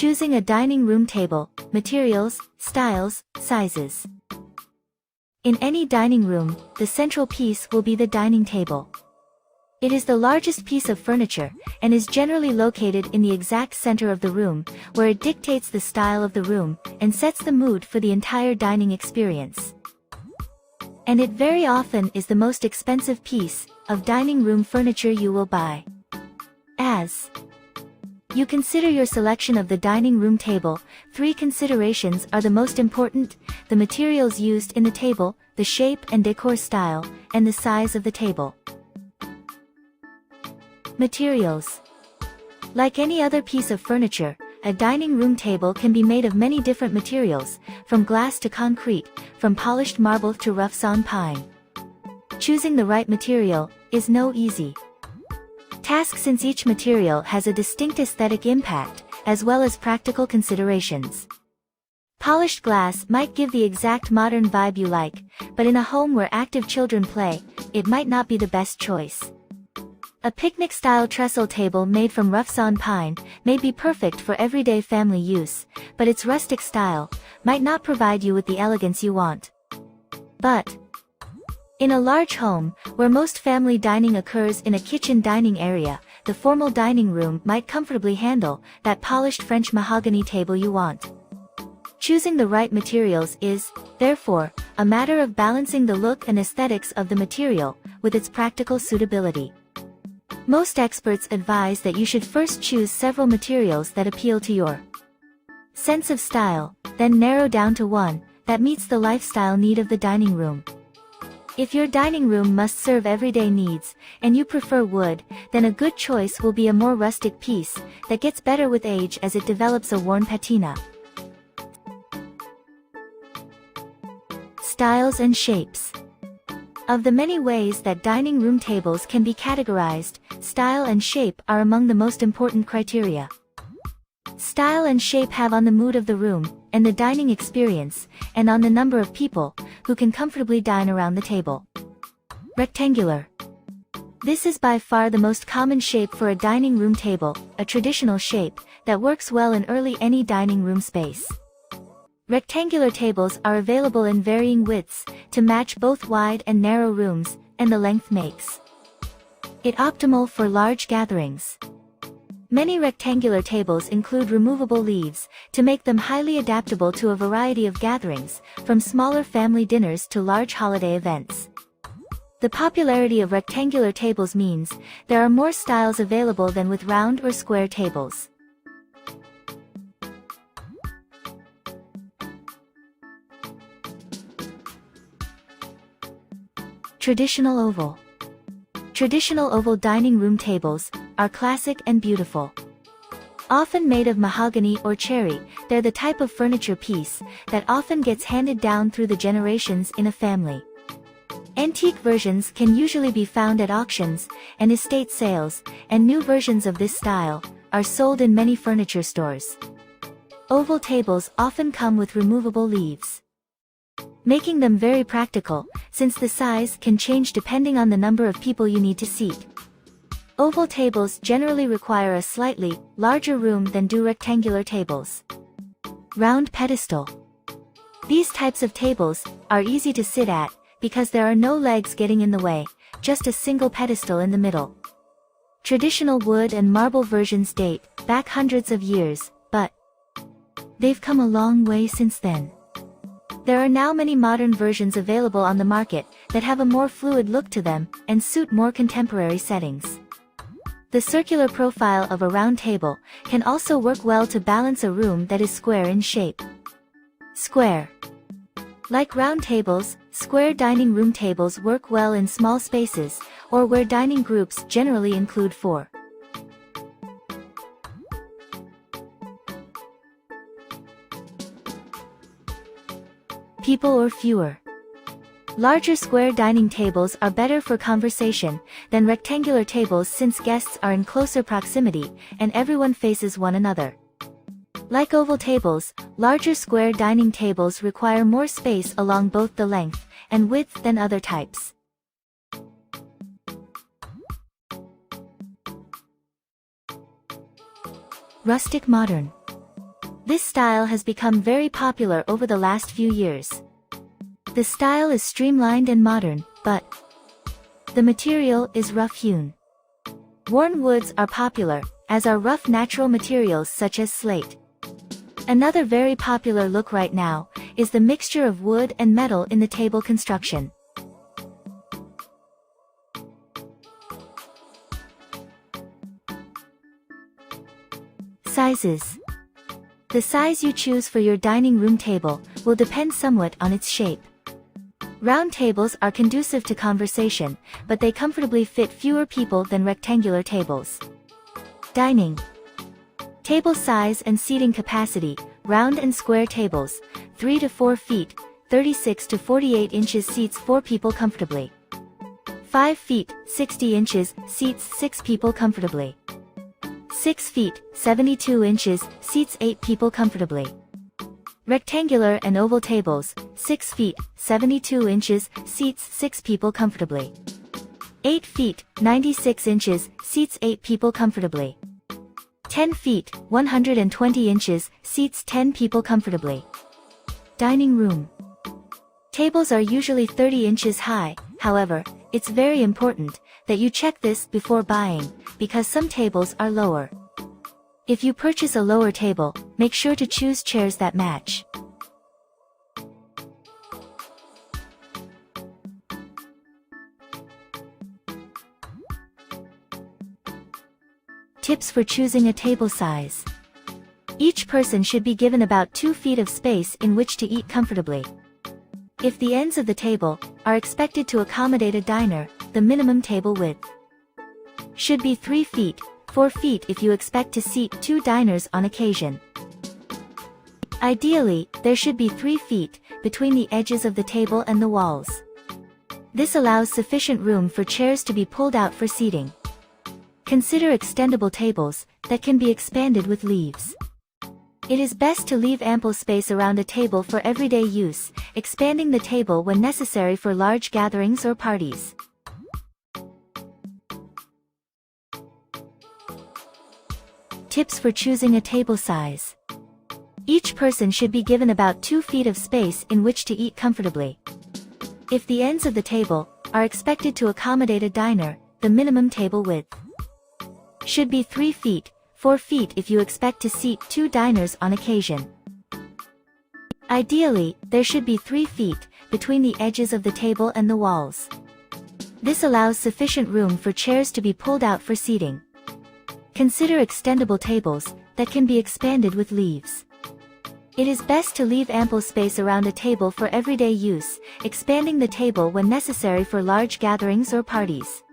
Choosing a dining room table, materials, styles, sizes. In any dining room, the central piece will be the dining table. It is the largest piece of furniture, and is generally located in the exact center of the room, where it dictates the style of the room, and sets the mood for the entire dining experience. And it very often is the most expensive piece of dining room furniture you will buy. As you consider your selection of the dining room table, 3 considerations are the most important: the materials used in the table, the shape and decor style, and the size of the table. Materials. Like any other piece of furniture, a dining room table can be made of many different materials, from glass to concrete, from polished marble to rough sawn pine. Choosing the right material is no easy task, since each material has a distinct aesthetic impact, as well as practical considerations. Polished glass might give the exact modern vibe you like, but in a home where active children play, it might not be the best choice. A picnic-style trestle table made from rough-sawn pine may be perfect for everyday family use, but its rustic style might not provide you with the elegance you want. But in a large home, where most family dining occurs in a kitchen dining area, the formal dining room might comfortably handle that polished French mahogany table you want. Choosing the right materials is, therefore, a matter of balancing the look and aesthetics of the material with its practical suitability. Most experts advise that you should first choose several materials that appeal to your sense of style, then narrow down to one that meets the lifestyle need of the dining room. If your dining room must serve everyday needs, and you prefer wood, then a good choice will be a more rustic piece that gets better with age as it develops a worn patina. Styles and shapes. Of the many ways that dining room tables can be categorized, style and shape are among the most important criteria. Style and shape have on the mood of the room, and the dining experience, and on the number of people who can comfortably dine around the table. Rectangular. This is by far the most common shape for a dining room table, a traditional shape that works well in any dining room space. Rectangular tables are available in varying widths to match both wide and narrow rooms, and the length makes it optimal for large gatherings. Many rectangular tables include removable leaves to make them highly adaptable to a variety of gatherings, from smaller family dinners to large holiday events. The popularity of rectangular tables means there are more styles available than with round or square tables. Traditional oval. Traditional oval dining room tables are classic and beautiful. Often made of mahogany or cherry, they're the type of furniture piece that often gets handed down through the generations in a family. Antique versions can usually be found at auctions and estate sales, and new versions of this style are sold in many furniture stores. Oval tables often come with removable leaves, making them very practical, since the size can change depending on the number of people you need to seat. Oval tables generally require a slightly larger room than do rectangular tables. Round pedestal. These types of tables are easy to sit at because there are no legs getting in the way, just a single pedestal in the middle. Traditional wood and marble versions date back hundreds of years, but they've come a long way since then. There are now many modern versions available on the market that have a more fluid look to them and suit more contemporary settings. The circular profile of a round table can also work well to balance a room that is square in shape. Square. Like round tables, square dining room tables work well in small spaces, or where dining groups generally include 4 people or fewer. Larger square dining tables are better for conversation than rectangular tables, since guests are in closer proximity and everyone faces one another. Like oval tables, larger square dining tables require more space along both the length and width than other types. Rustic modern. This style has become very popular over the last few years. The style is streamlined and modern, but the material is rough-hewn. Worn woods are popular, as are rough natural materials such as slate. Another very popular look right now is the mixture of wood and metal in the table construction. Sizes. The size you choose for your dining room table will depend somewhat on its shape. Round tables are conducive to conversation, but they comfortably fit fewer people than rectangular tables. Dining. Table size and seating capacity. Round and square tables, 3 to 4 feet, 36 to 48 inches seats 4 people comfortably. 5 feet, 60 inches, seats 6 people comfortably. 6 feet, 72 inches, seats 8 people comfortably. Rectangular and oval tables, 6 feet, 72 inches, seats 6 people comfortably. 8 feet, 96 inches, seats 8 people comfortably. 10 feet, 120 inches, seats 10 people comfortably. Dining room. Tables are usually 30 inches high, however, it's very important that you check this before buying, because some tables are lower. If you purchase a lower table, make sure to choose chairs that match. Tips for choosing a table size. Each person should be given about 2 feet of space in which to eat comfortably. If the ends of the table are expected to accommodate a diner, the minimum table width should be 3 feet, 4 feet if you expect to seat 2 diners on occasion. Ideally, there should be 3 feet between the edges of the table and the walls. This allows sufficient room for chairs to be pulled out for seating. Consider extendable tables that can be expanded with leaves. It is best to leave ample space around a table for everyday use, expanding the table when necessary for large gatherings or parties. Tips for choosing a table size. Each person should be given about 2 feet of space in which to eat comfortably. If the ends of the table are expected to accommodate a diner, the minimum table width should be 3 feet, 4 feet if you expect to seat 2 diners on occasion. Ideally, there should be 3 feet between the edges of the table and the walls. This allows sufficient room for chairs to be pulled out for seating. Consider extendable tables that can be expanded with leaves. It is best to leave ample space around a table for everyday use, expanding the table when necessary for large gatherings or parties.